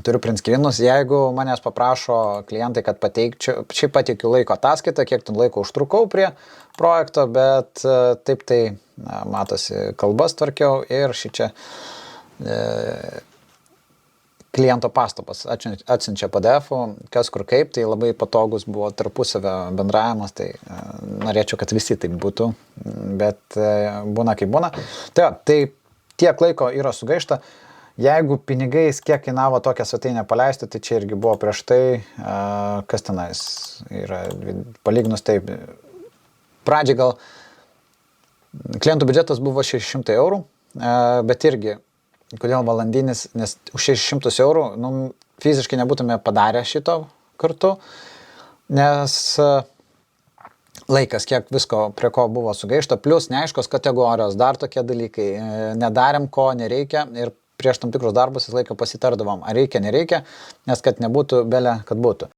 turiu printscreenus, jeigu manęs paprašo klientai, kad pateikčiau, šiaip pateikiu laiko ataskaitą, kiek ten laiko užtrukau prie projekto, bet taip tai matosi, kalbas tvarkiau ir šičia kliento pastabas atsiunčia PDF-ų, kas kur kaip, tai labai patogus buvo tarpusavio bendravimas, tai norėčiau, kad visi taip būtų, bet būna kaip būna. Tai tiek laiko yra sugaišta. Jeigu pinigais kiek kainavo tokią svetainę paleisti, tai čia irgi buvo prieš tai, kas tenais yra, palyginus taip, pradžiai gal klientų biudžetas buvo 600 eurų, bet irgi kodėl valandinis, nes už 600 eurų fiziškai nebūtume padarę šito kartu, nes laikas, kiek visko prie ko buvo sugaišta, plus neaiškos kategorijos, dar tokie dalykai, nedarėm ko nereikia ir prieš tam tikrus darbus visą laiką pasitardavom, ar reikia, nereikia, nes kad nebūtų belė, kad būtų.